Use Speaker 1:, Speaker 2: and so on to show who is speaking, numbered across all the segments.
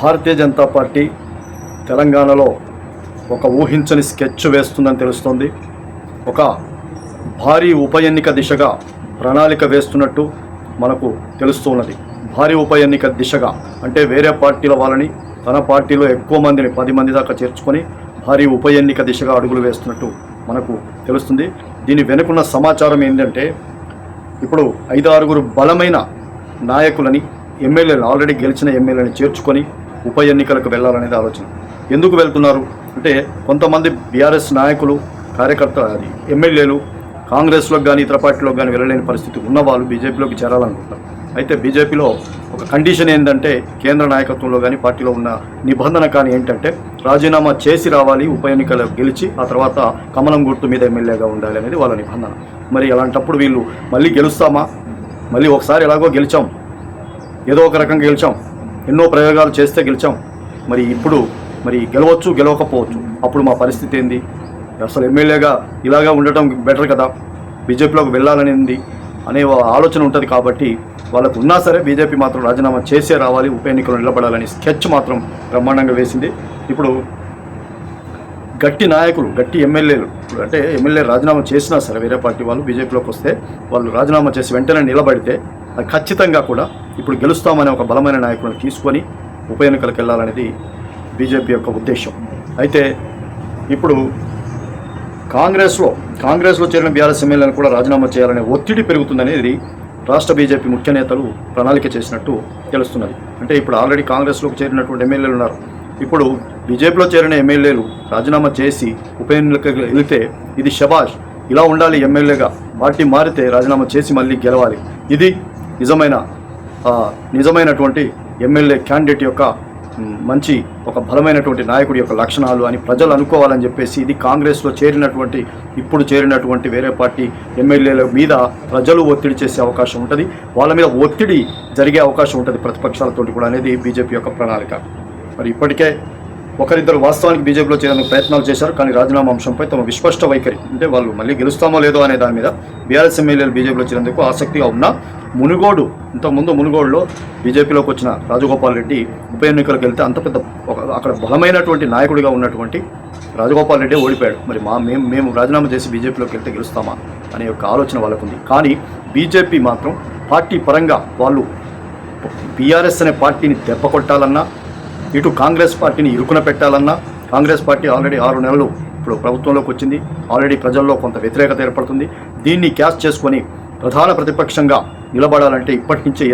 Speaker 1: Bharatiya Janata party తెలంగాణలో ఒక ఊహించని స్కెచ్ వేస్తుందని తెలుస్తోంది. ఒక భారీ ఉప ఎన్నిక దిశగా ప్రణాళిక వేస్తున్నట్టు మనకు తెలుస్తున్నది. భారీ ఉప ఎన్నిక దిశగా అంటే వేరే పార్టీల వాళ్ళని తన పార్టీలో ఎక్కువ మందిని 10 మంది దాకా చేర్చుకొని భారీ ఉప ఎన్నిక దిశగా అడుగులు వేస్తున్నట్టు మనకు తెలుస్తుంది. దీని వెనుకున్న సమాచారం ఏంటంటే, ఇప్పుడు 5-6 బలమైన నాయకులని, ఎమ్మెల్యేలు, ఆల్రెడీ గెలిచిన ఎమ్మెల్యేలని చేర్చుకొని ఉప ఎన్నికలకు వెళ్ళాలనేది ఆలోచన. ఎందుకు వెళ్తున్నారు అంటే, కొంతమంది బీఆర్ఎస్ నాయకులు, కార్యకర్తలు, అది ఎమ్మెల్యేలు కాంగ్రెస్లోకి కానీ ఇతర పార్టీలోకి కానీ వెళ్ళలేని పరిస్థితి ఉన్నవాళ్ళు బీజేపీలోకి చేరాలనుకుంటారు. అయితే బీజేపీలో ఒక కండిషన్ ఏంటంటే, కేంద్ర నాయకత్వంలో కానీ పార్టీలో ఉన్న నిబంధన కానీ ఏంటంటే, రాజీనామా చేసి రావాలి, ఉప ఎన్నికలు గెలిచి ఆ తర్వాత కమలం గుర్తు మీద ఎమ్మెల్యేగా ఉండాలి అనేది వాళ్ళ నిబంధన. మరి అలాంటప్పుడు వీళ్ళు మళ్ళీ గెలుస్తామా? మళ్ళీ ఒకసారి ఎలాగో గెలిచాం, ఏదో ఒక రకంగా గెలిచాం, ఎన్నో ప్రయోగాలు చేస్తే గెలిచాం, మరి ఇప్పుడు మరి గెలవచ్చు గెలవకపోవచ్చు, అప్పుడు మా పరిస్థితి ఏంది? అసలు ఎమ్మెల్యేగా ఇలాగా ఉండటం బెటర్ కదా, బీజేపీలోకి వెళ్ళాలనేది అనే ఆలోచన ఉంటుంది. కాబట్టి వాళ్ళకు ఉన్నా సరే బీజేపీ మాత్రం రాజీనామా చేసే రావాలి, ఉప ఎన్నికలు నిలబడాలని స్కెచ్ మాత్రం బ్రహ్మాండంగా వేసింది. ఇప్పుడు గట్టి నాయకులు, గట్టి ఎమ్మెల్యేలు, అంటే ఎమ్మెల్యే రాజీనామా చేసినా సరే వేరే పార్టీ వాళ్ళు బీజేపీలోకి వస్తే వాళ్ళు రాజీనామా చేసి వెంటనే నిలబడితే అది ఖచ్చితంగా కూడా ఇప్పుడు గెలుస్తామనే ఒక బలమైన నాయకులను తీసుకొని ఉప ఎన్నికలకు వెళ్ళాలనేది బీజేపీ యొక్క ఉద్దేశం. అయితే ఇప్పుడు కాంగ్రెస్లో చేరిన బీఆర్ఎస్ ఎమ్మెల్యేలను కూడా రాజీనామా చేయాలనే ఒత్తిడి పెరుగుతుందనేది రాష్ట్ర బీజేపీ ముఖ్య నేతలు ప్రణాళిక చేసినట్టు తెలుస్తున్నది. అంటే ఇప్పుడు ఆల్రెడీ కాంగ్రెస్లోకి చేరినటువంటి ఎమ్మెల్యేలు ఉన్నారు, ఇప్పుడు బీజేపీలో చేరిన ఎమ్మెల్యేలు రాజీనామా చేసి ఉప ఎన్నికలకు వెళితే ఇది శబాష్, ఇలా ఉండాలి ఎమ్మెల్యేగా, పార్టీ మారితే రాజీనామా చేసి మళ్ళీ గెలవాలి, ఇది నిజమైనటువంటి ఎమ్మెల్యే క్యాండిడేట్ యొక్క మంచి ఒక బలమైనటువంటి నాయకుడి యొక్క లక్షణాలు అని ప్రజలు అనుకోవాలని చెప్పేసి ఇది కాంగ్రెస్లో ఇప్పుడు చేరినటువంటి వేరే పార్టీ ఎమ్మెల్యేల మీద ప్రజలు ఒత్తిడి చేసే అవకాశం ఉంటుంది, వాళ్ళ మీద ఒత్తిడి జరిగే అవకాశం ఉంటుంది ప్రతిపక్షాలతోటి కూడా అనేది బీజేపీ యొక్క ప్రణాళిక. మరి ఇప్పటికే ఒకరిద్దరు వాస్తవానికి బీజేపీలో చేరేందుకు ప్రయత్నాలు చేశారు, కానీ రాజీనామా అంశంపై తమ విస్పష్ట వైఖరి, అంటే వాళ్ళు మళ్ళీ గెలుస్తామో లేదో అనే దాని మీద బీఆర్ఎస్ ఎమ్మెల్యేలు బీజేపీలో చేరేందుకు ఆసక్తిగా ఉన్న ఇంతకుముందు మునుగోడులో బీజేపీలోకి వచ్చిన రాజగోపాల్ రెడ్డి ఉప ఎన్నికలకు వెళ్తే అంత పెద్ద అక్కడ బలమైనటువంటి నాయకుడిగా ఉన్నటువంటి రాజగోపాల్ రెడ్డి ఓడిపోయాడు. మరి మేము రాజీనామా చేసి బీజేపీలోకి వెళ్తే గెలుస్తామా అనే యొక్క ఆలోచన వాళ్ళకుంది. కానీ బీజేపీ మాత్రం పార్టీ పరంగా వాళ్ళు బీఆర్ఎస్ అనే పార్టీని దెబ్బ కొట్టాలన్నా, ఇటు కాంగ్రెస్ పార్టీని ఇరుకున పెట్టాలన్నా, కాంగ్రెస్ పార్టీ ఆల్రెడీ 6 నెలలు ఇప్పుడు ప్రభుత్వంలోకి వచ్చింది, ఆల్రెడీ ప్రజల్లో కొంత వ్యతిరేకత ఏర్పడుతుంది. దీన్ని క్యాష్ చేసుకొని ప్రధాన ప్రతిపక్షంగా నిలబడాలంటే ఇప్పటి నుంచే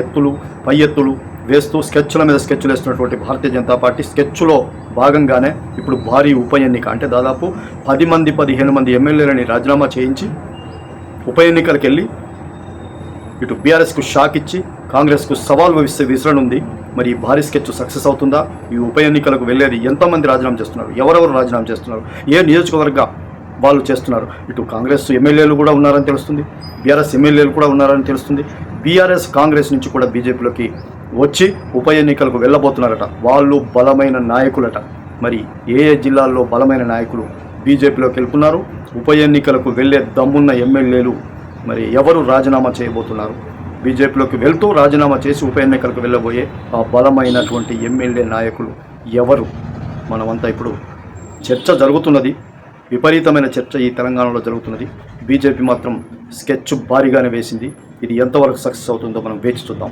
Speaker 1: పై ఎత్తులు వేస్తూ స్కెచ్ల మీద స్కెచ్లు వేస్తున్నటువంటి భారతీయ జనతా పార్టీ స్కెచ్లో భాగంగానే ఇప్పుడు భారీ ఉప ఎన్నిక, అంటే దాదాపు 10 మంది 15 మంది ఎమ్మెల్యేలని రాజీనామా చేయించి ఉప ఎన్నికలకు వెళ్ళి ఇటు బీఆర్ఎస్కు షాక్ ఇచ్చి కాంగ్రెస్కు సవాల్ విసరనుంది. మరి ఈ భారీ స్కెచ్ సక్సెస్ అవుతుందా? ఈ ఉప ఎన్నికలకు వెళ్ళేది ఎంతమంది రాజీనామా చేస్తున్నారు, ఎవరెవరు రాజీనామా చేస్తున్నారు, ఏ నియోజకవర్గ వాళ్ళు చేస్తున్నారు, ఇటు కాంగ్రెస్ ఎమ్మెల్యేలు కూడా ఉన్నారని తెలుస్తుంది, బీఆర్ఎస్ ఎమ్మెల్యేలు కూడా ఉన్నారని తెలుస్తుంది. బీఆర్ఎస్ కాంగ్రెస్ నుంచి కూడా బీజేపీలోకి వచ్చి ఉప ఎన్నికలకు వెళ్ళబోతున్నారట. వాళ్ళు బలమైన నాయకులట. మరి ఏ జిల్లాల్లో బలమైన నాయకులు బీజేపీలోకి వెళ్తున్నారు, ఉప ఎన్నికలకు వెళ్ళే దమ్మున్న ఎమ్మెల్యేలు మరి ఎవరు రాజీనామా చేయబోతున్నారు, బీజేపీలోకి వెళ్తూ రాజీనామా చేసి ఉప ఎన్నికలకు వెళ్ళబోయే ఆ బలమైనటువంటి ఎమ్మెల్యే నాయకులు ఎవరు? మనమంతా ఇప్పుడు చర్చ జరుగుతున్నది, విపరీతమైన చర్చ ఈ తెలంగాణలో జరుగుతున్నది. బీజేపీ మాత్రం స్కెచ్ భారీగానే వేసింది. ఇది ఎంతవరకు సక్సెస్ అవుతుందో మనం వేచి చూద్దాం.